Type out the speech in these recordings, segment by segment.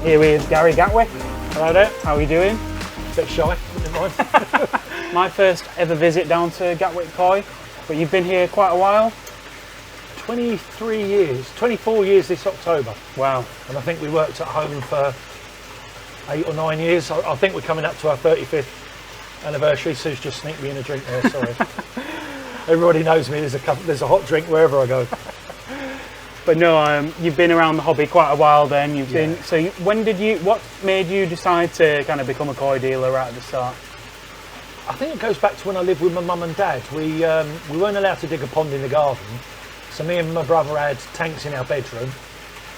Here with Gary Gatwick. Hello there. How are you doing? Bit shy, never mind. My first ever visit down to Gatwick Koi, but you've been here quite a while. 23 years, 24 years this October. Wow. And I think we worked at home for 8 or 9 years. I think we're coming up to our 35th anniversary. Sue's just sneaked me in a drink there, sorry. Everybody knows me, there's a hot drink wherever I go. But no, you've been around the hobby quite a while then. What made you decide to kind of become a koi dealer right at the start? I think it goes back to when I lived with my mum and dad. We weren't allowed to dig a pond in the garden. So me and my brother had tanks in our bedroom.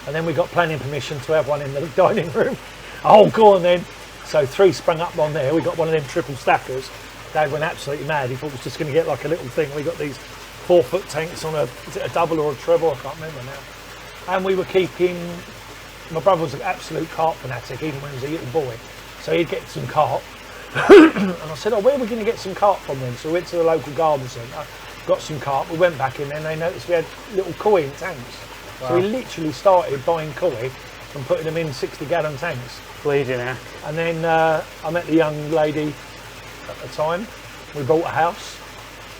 And then we got planning permission to have one in the dining room. Oh, go on then. So 3 sprung up on there. We got one of them triple stackers. Dad went absolutely mad. He thought it was just going to get like a little thing. We got these 4-foot tanks on a double or a treble, I can't remember now. And we were keeping, my brother was an absolute carp fanatic, even when he was a little boy. So he'd get some carp. And I said, oh, where are we going to get some carp from then? So we went to the local garden centre, got some carp. We went back in there and they noticed we had little koi in tanks. Wow. So we literally started buying koi and putting them in 60-gallon tanks. Bleeding out. And then I met the young lady at the time. We bought a house.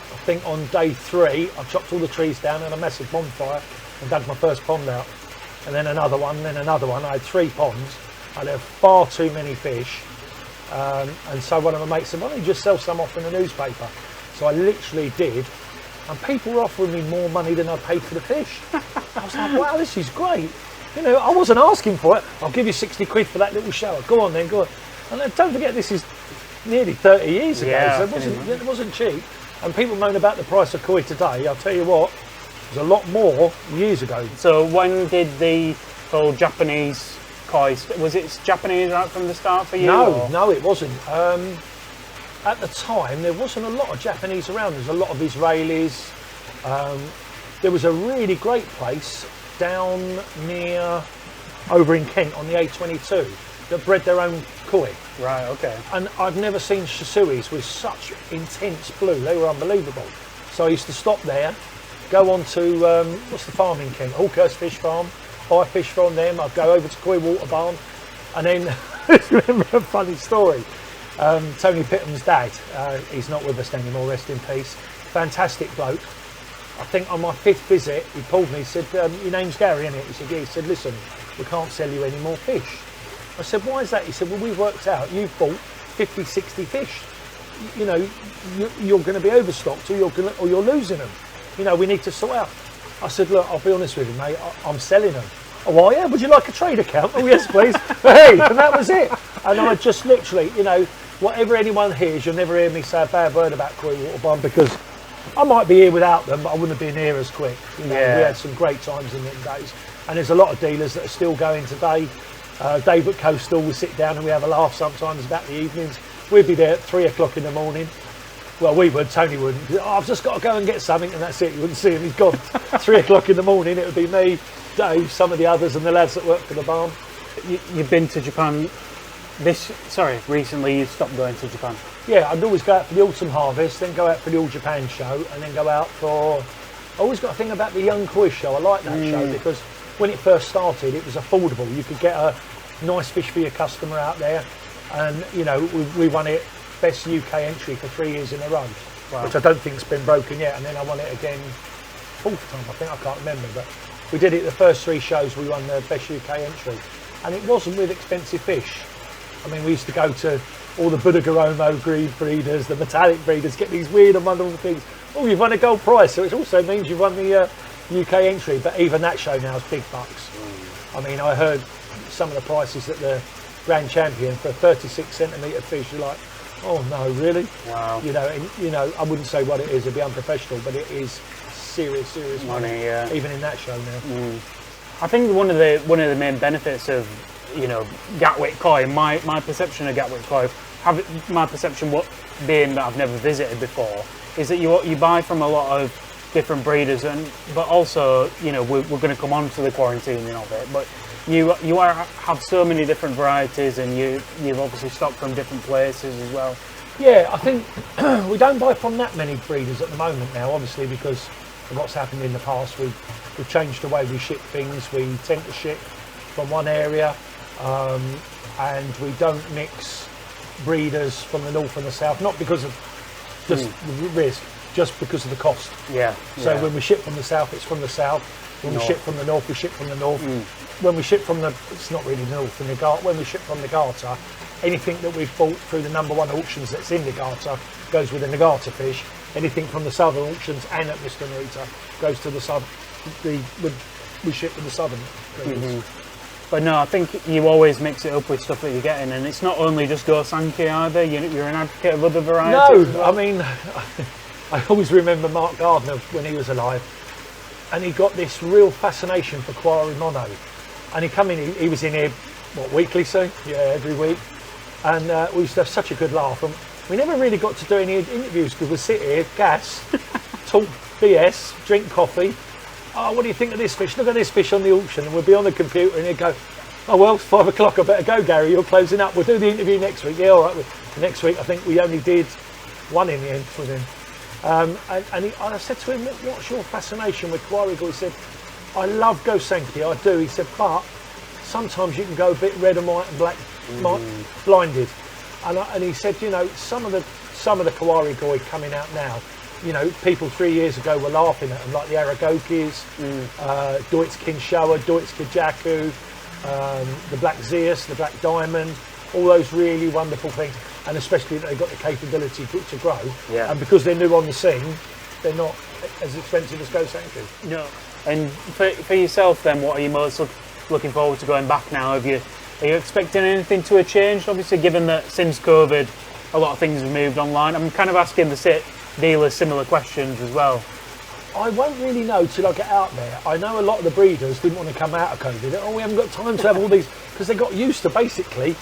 I think on day 3, I chopped all the trees down and a massive bonfire and dug my first pond out. And then another one, then another one. I had 3 ponds. I had far too many fish. And so one of my mates said, why don't you just sell some off in the newspaper? So I literally did. And people were offering me more money than I paid for the fish. I was like, wow, this is great. You know, I wasn't asking for it. I'll give you 60 quid for that little shower. Go on then, go on. And don't forget, this is nearly 30 years ago, yeah, so it wasn't cheap. And people moan about the price of koi today. I'll tell you what, it was a lot more years ago. So when did the whole Japanese koi, was it Japanese right from the start for you? No, it wasn't. At the time, there wasn't a lot of Japanese around. There was a lot of Israelis. There was a really great place down near, over in Kent on the A22 that bred their own koi. Right, okay. And I've never seen shisuis with such intense blue. They were unbelievable. So I used to stop there, go on to, what's the farm in Kent? Hawkhurst Fish Farm. Buy fish from them. I'd go over to Koi Water Barn. And then, I remember a funny story. Tony Pitham's dad, he's not with us anymore, rest in peace. Fantastic bloke. I think on my 5th visit, he pulled me, he said, your name's Gary, innit? He said, yeah. He said, listen, we can't sell you any more fish. I said, why is that? He said, well, we've worked out, you've bought 50, 60 fish. You know, you're going to be overstocked or you're losing them. You know, we need to sort out. I said, look, I'll be honest with you, mate, I'm selling them. Oh, yeah, would you like a trade account? Oh, yes, please. Hey, and that was it. And I just literally, you know, whatever anyone hears, you'll never hear me say a bad word about Koi Water Barn because I might be here without them, but I wouldn't have been here as quick. You know, yeah. We had some great times in them days. And there's a lot of dealers that are still going today. Dave at Coastal, we sit down and we have a laugh sometimes about the evenings. We'd be there at 3 o'clock in the morning. Well, we would, Tony wouldn't. Oh, I've just got to go and get something, and that's it. You wouldn't see him, he's gone. 3 o'clock in the morning, it would be me, Dave, some of the others, and the lads that work for the barn. You've been to Japan recently you stopped going to Japan? Yeah, I'd always go out for the autumn harvest, then go out for the All Japan show, and then go out for... I always got a thing about the Young Koi show. I like that show because when it first started, it was affordable. You could get a nice fish for your customer out there, and, you know, we won it best UK entry for 3 years in a row, wow. Which I don't think's been broken yet, and then I won it again 4th time, I think, I can't remember, but we did it the first 3 shows, we won the best UK entry, and it wasn't with expensive fish. I mean, we used to go to all the Budagaromo breeders, the metallic breeders, get these weird and wonderful things. Oh, you've won a gold prize, so it also means you've won the UK entry, but even that show now is big bucks. I mean, I heard some of the prices at the Grand Champion for a 36-centimetre fish, you're like, oh no, really? Wow. You know, and, you know, I wouldn't say what it is, it'd be unprofessional, but it is serious money, yeah. Even in that show now. I think one of the main benefits of, you know, Gatwick Koi, my perception of Gatwick Koi, my perception being that I've never visited before, is that you buy from a lot of different breeders, but also, you know, we're going to come on to the quarantining of it, but you have so many different varieties, and you've obviously stocked from different places as well. Yeah, I think we don't buy from that many breeders at the moment now, obviously, because of what's happened in the past. We've changed the way we ship things. We tend to ship from one area and we don't mix breeders from the north and the south, not because of just the risk, just because of the cost. So when we ship from the south, it's from the south. When we ship from the north, we ship from the north. When we ship from the, it's not really the north, when we ship from Nagata, anything that we've bought through the #1 auctions that's in Nagata goes with the Nagata fish. Anything from the southern auctions and at Mr. Narita goes to the south. We ship with the southern breeders. But no, I think you always mix it up with stuff that you're getting, and it's not only just Go Sankey either. You're an advocate of other varieties. No, I mean, I always remember Mark Gardner when he was alive, and he got this real fascination for Quarry Mono. And he come in, he was in here, what, weekly soon? Yeah, every week. And we used to have such a good laugh. And we never really got to do any interviews because we'd sit here, gas, talk BS, drink coffee. Oh, what do you think of this fish? Look at this fish on the auction. And we'd be on the computer and he'd go, oh, well, it's 5 o'clock. I better go, Gary. You're closing up. We'll do the interview next week. Yeah, all right. Next week, I think we only did one in the end with him. And I said to him, what's your fascination with Quarry? He said, I love Go Sankey, I do. He said, but sometimes you can go a bit red and white and black, blinded. And he said, you know, some of the Kawari Koi coming out now, you know, people 3 years ago were laughing at them, like the Aragokis, Deutz Kinshowa, Deutz Kajaku, the Black Zeus, the Black Diamond, all those really wonderful things, and especially that they've got the capability to grow. And because they're new on the scene, they're not as expensive as Go Sankey. No. And for yourself then, what are you most looking forward to going back now? Are you expecting anything to have changed? Obviously, given that since COVID, a lot of things have moved online. I'm kind of asking the dealers similar questions as well. I won't really know till I get out there. I know a lot of the breeders didn't want to come out of COVID. Oh, we haven't got time to have all these, because they got used to basically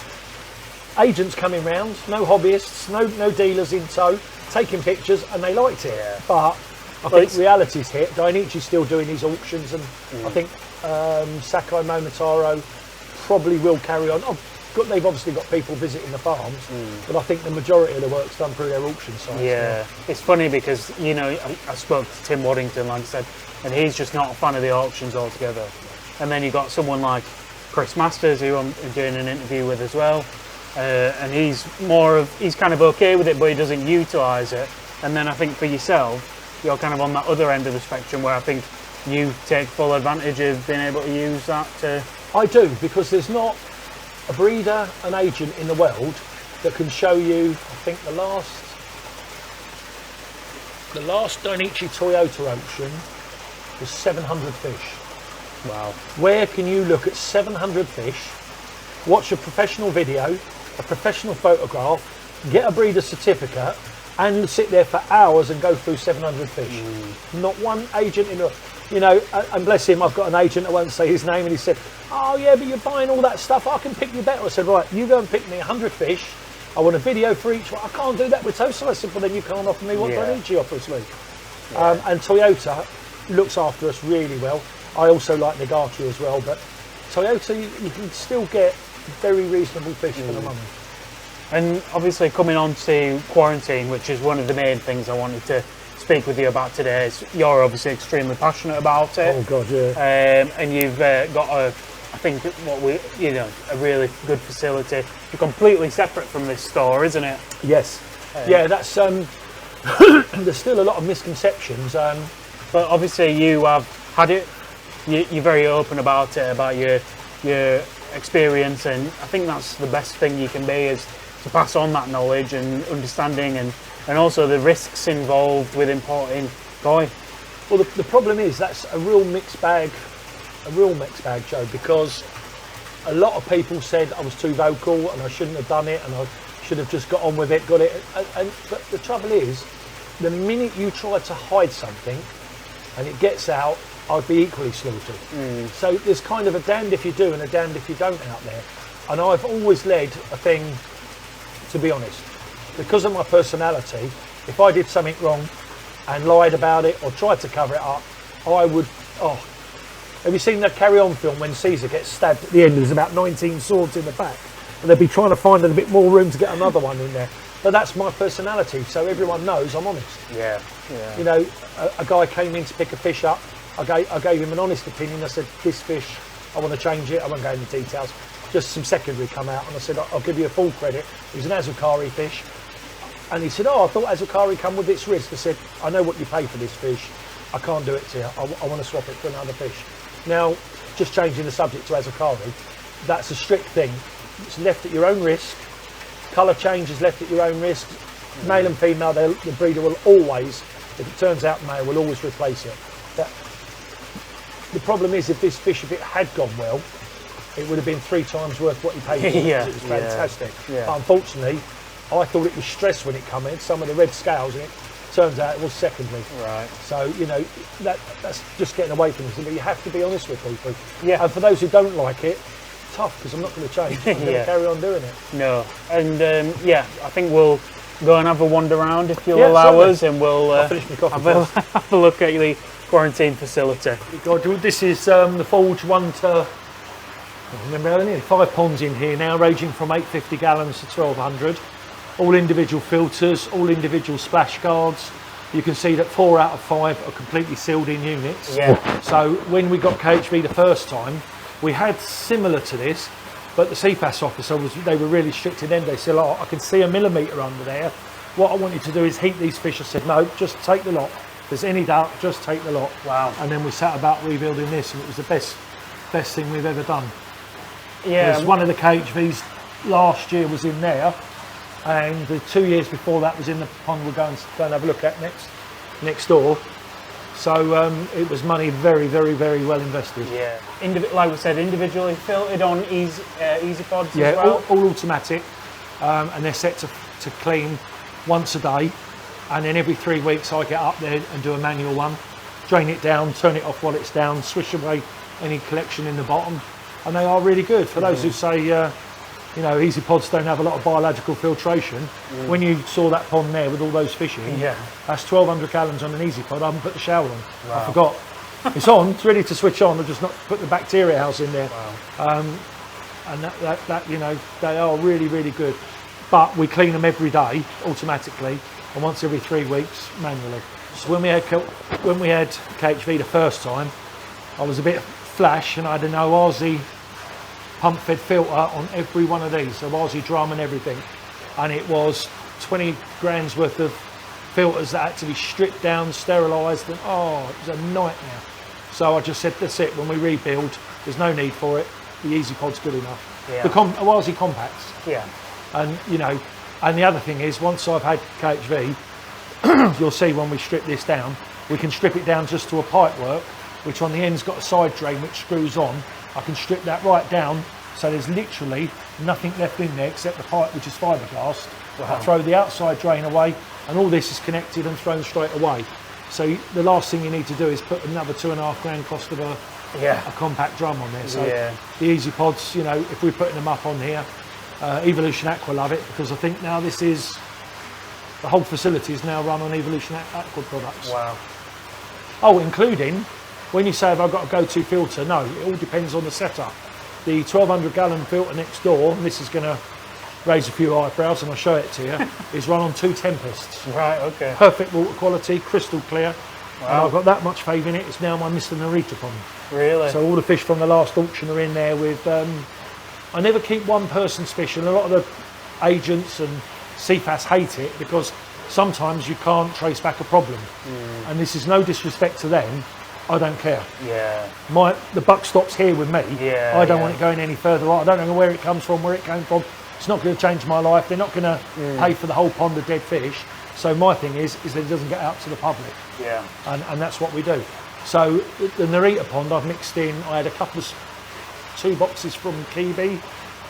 agents coming round, no hobbyists, no dealers in tow, taking pictures, and they liked it. But I think reality's hit. Dainichi's still doing these auctions, and I think Sakai Momotaro probably will carry on. They've obviously got people visiting the farms, but I think the majority of the work's done through their auction sites. Yeah, it's funny because, you know, I spoke to Tim Waddington, like I said, and he's just not a fan of the auctions altogether. And then you got someone like Chris Masters, who I'm doing an interview with as well, and he's kind of okay with it, but he doesn't utilise it. And then I think for yourself, you're kind of on that other end of the spectrum where I think you take full advantage of being able to use that to... I do, because there's not a breeder, an agent in the world that can show you, I think the last Dainichi Toyota auction was 700 fish. Wow. Where can you look at 700 fish, watch a professional video, a professional photograph, get a breeder certificate, and sit there for hours and go through 700 fish? Not one agent in the... You know, and bless him, I've got an agent, I won't say his name, and he said, oh yeah, but you're buying all that stuff, I can pick you better. I said, right, you go and pick me 100 fish, I want a video for each one. I can't do that with Tosa. I said, well then you can't offer me what Dainichi offers me. And Toyota looks after us really well. I also like Nagata as well, but Toyota, you can still get very reasonable fish for the money. And obviously coming on to quarantine, which is one of the main things I wanted to speak with you about today, is you're obviously extremely passionate about it. Oh God, yeah. And you've got a really good facility. You're completely separate from this store, isn't it? Yes. Yeah, that's there's still a lot of misconceptions. But obviously you have had it. You're very open about it, about your experience, and I think that's the best thing you can be, is to pass on that knowledge and understanding, and also the risks involved with importing koi. Well, the problem is that's a real mixed bag, Joe, because a lot of people said I was too vocal and I shouldn't have done it and I should have just got on with it, got it. But the trouble is, the minute you try to hide something and it gets out, I'd be equally slaughtered. So there's kind of a damned if you do and a damned if you don't out there. And I've always led a thing, to be honest, because of my personality. If I did something wrong and lied about it or tried to cover it up, I would, have you seen that Carry On film when Caesar gets stabbed at the end? There's about 19 swords in the back, and they'd be trying to find a bit more room to get another one in there. But that's my personality, so everyone knows I'm honest. Yeah. You know, a guy came in to pick a fish up. I gave him an honest opinion. I said, this fish, I want to change it. I won't go into details. just some secondary come out, and I said, I'll give you a full credit. It was an Azukari fish. And he said, I thought Azukari come with its risk. I said, I know what you pay for this fish. I can't do it to you. I want to swap it for another fish. Now, just changing the subject to Azukari, that's a strict thing. It's left at your own risk. Colour change is left at your own risk. Male and female, the breeder will always, if it turns out male, will always replace it. The problem is, if this fish, if it had gone well, it would have been 3 times worth what he paid for it. It was fantastic. Yeah. But unfortunately, I thought it was stressed when it came in, some of the red scales, and it turns out it was secondary. Right. So, you know, that's just getting away from this. But you have to be honest with people. Yeah. And for those who don't like it, tough, because I'm not going to change. I'm going to carry on doing it. No. And I think we'll go and have a wander around if you'll allow certainly. us, and we'll I'll finish my coffee have a look at the quarantine facility. God, this is the Forge 1 to, remember, only 5 ponds in here now, ranging from 850 gallons to 1200. All individual filters, all individual splash guards. You can see that 4 out of 5 are completely sealed in units. Yeah. So when we got KHV the first time, we had similar to this, but the CPAS officer they were really strict in them. They said, oh, I can see a millimetre under there. What I want you to do is heat these fish. I said, no, just take the lot. If there's any doubt, just take the lot. Wow. And then we sat about rebuilding this, and it was the best thing we've ever done. Yeah. Because one of the KHVs last year was in there, and the 2 years before that was in the pond we're going to have a look at next door. So it was money very, very, very well invested. Yeah. Like we said, individually filtered on easy pods as well? all automatic, and they're set to clean once a day, and then every 3 weeks I get up there and do a manual one, drain it down, turn it off while it's down, swish away any collection in the bottom, and they are really good. For those who say, you know, easy pods don't have a lot of biological filtration, when you saw that pond there with all those fish in, that's 1200 gallons on an easy pod. I haven't put the shower on. Wow. I forgot. It's on, it's ready to switch on. I've just not put the bacteria house in there. Wow. And that you know, they are really, really good. But we clean them every day automatically, and once every 3 weeks manually. So when we had KHV the first time, I was a bit flash, and I had an ORZ pump fed filter on every one of these, so ORZ drum and everything, and it was 20 grand's worth of filters that had to be stripped down, sterilised, and it was a nightmare. So I just said, that's it, when we rebuild, there's no need for it, the Easy Pod's good enough. Yeah. The ORZ compacts. Yeah. And you know, and the other thing is, once I've had KHV, you'll see when we strip this down, we can strip it down just to a pipe work, which on the end's got a side drain which screws on. I can strip that right down, so there's literally nothing left in there except the pipe, which is fiberglass. Wow. I throw the outside drain away, and all this is connected and thrown straight away. So the last thing you need to do is put another 2.5 grand cost of a compact drum on there. So the Easy Pods, you know, if we're putting them up on here, Evolution Aqua love it, because I think now the whole facility is now run on Evolution Aqua products. Wow. Oh, including, when you say have I got a go-to filter, no, it all depends on the setup. The 1200 gallon filter next door, and this is going to raise a few eyebrows and I'll show it to you, is run on 2 Tempests. Right, okay. Perfect water quality, crystal clear. Wow. And I've got that much faith in it, it's now my Mr. Narita pond. Really? So all the fish from the last auction are in there with, I never keep one person's fish, and a lot of the agents and CFAS hate it because sometimes you can't trace back a problem. And this is no disrespect to them, I don't care. Yeah. The buck stops here with me. Yeah, I don't want it going any further. I don't know where it comes from, where it came from. It's not going to change my life. They're not going to pay for the whole pond of dead fish. So my thing is that it doesn't get out to the public. Yeah. And that's what we do. So the Narita pond I've mixed in, I had 2 boxes from Kibi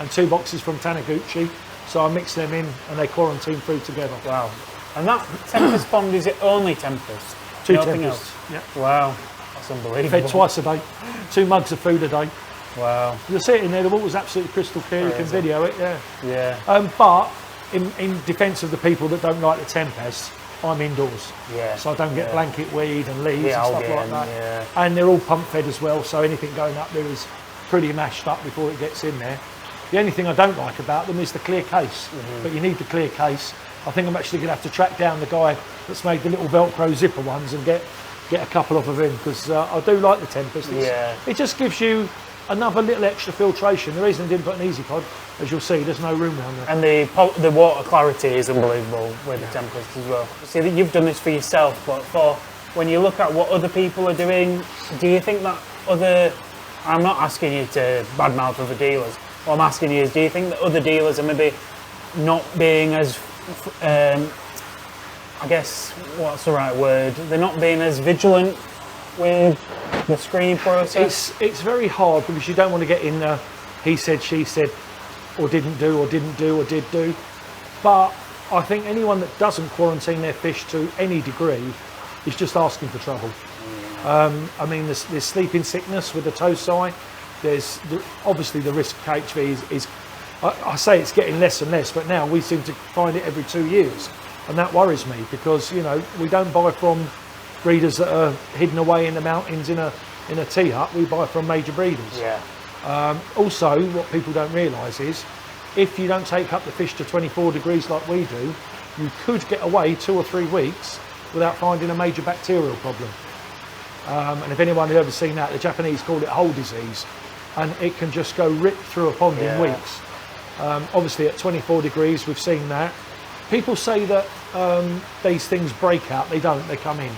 and 2 boxes from Taniguchi. So I mixed them in and they quarantine through together. Wow. And that Tempest pond, is it only Tempest? 2 Nothing Tempests. else? Yeah. Wow. That's unbelievable. Fed twice a day. 2 mugs of food a day. Wow. You'll see it in there, the water's absolutely crystal clear, you can video it, Yeah. But in defence of the people that don't like the Tempests, I'm indoors. Yeah. So I don't get blanket weed and leaves and stuff like that. Yeah. And they're all pump fed as well, so anything going up there is pretty mashed up before it gets in there. The only thing I don't like about them is the clear case, but you need the clear case. I think I'm actually going to have to track down the guy that's made the little Velcro zipper ones and get a couple of them in, because I do like the Tempest. It just gives you another little extra filtration. The reason I didn't put an easy pod, as you'll see, there's no room around there. And the water clarity is unbelievable with the templates as well. See that you've done this for yourself, but for when you look at what other people are doing, do you think that I'm not asking you to badmouth other dealers. What I'm asking you is, do you think that other dealers are maybe not being as, I guess, what's the right word? They're not being as vigilant with the screening process? It's very hard because you don't want to get in the he said, she said, or didn't do, or didn't do, or did do. But I think anyone that doesn't quarantine their fish to any degree is just asking for trouble. I mean, there's sleeping sickness with the tow-si. There's obviously the risk of KHV is I say it's getting less and less, but now we seem to find it every 2 years, and that worries me because, you know, we don't buy from breeders that are hidden away in the mountains in a tea hut. We buy from major breeders. Yeah. Also, what people don't realise is, if you don't take up the fish to 24 degrees like we do, you could get away 2 or 3 weeks without finding a major bacterial problem. And if anyone has ever seen that, the Japanese call it hole disease, and it can just go rip through a pond in weeks. Obviously at 24 degrees we've seen that. People say that these things break out. They don't, they come in.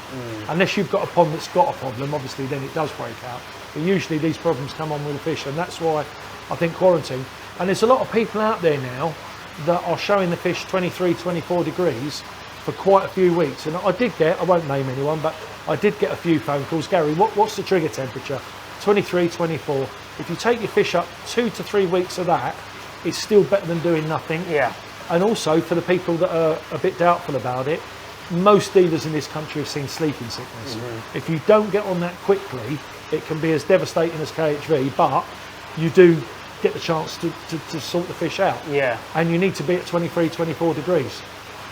Unless you've got a pond that's got a problem, obviously then it does break out. But usually these problems come on with the fish, and that's why I think quarantine. And there's a lot of people out there now that are showing the fish 23, 24 degrees for quite a few weeks. And I won't name anyone, but I did get a few phone calls. Gary, what's the trigger temperature? 23, 24. If you take your fish up 2 to 3 weeks of that, it's still better than doing nothing. Yeah. And also for the people that are a bit doubtful about it, most dealers in this country have seen sleeping sickness. If you don't get on that quickly, it can be as devastating as KHV, but you do get the chance to sort the fish out. Yeah. And you need to be at 23, 24 degrees.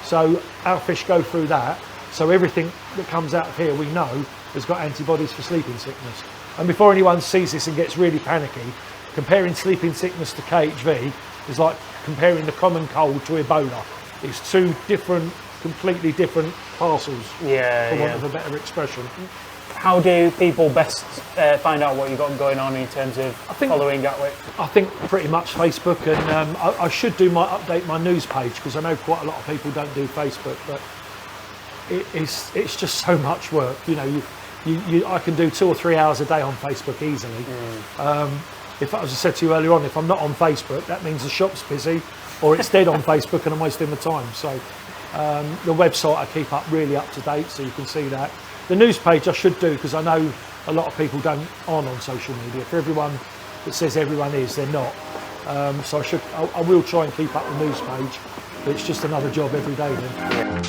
So our fish go through that. So everything that comes out of here, we know, has got antibodies for sleeping sickness. And before anyone sees this and gets really panicky, comparing sleeping sickness to KHV is like comparing the common cold to Ebola. It's two different, completely different parcels, for want of a better expression. How do people best find out what you've got going on in terms of following Gatwick? I think pretty much Facebook, and I should update my news page because I know quite a lot of people don't do Facebook, but it's just so much work. You know, I can do 2 or 3 hours a day on Facebook easily. As I said to you earlier on, if I'm not on Facebook, that means the shop's busy or it's dead on Facebook and I'm wasting my time. So the website I keep up really up to date, so you can see that. The news page I should do because I know a lot of people aren't on social media. For everyone that says everyone is, they're not. So I will try and keep up the news page, but it's just another job every day then.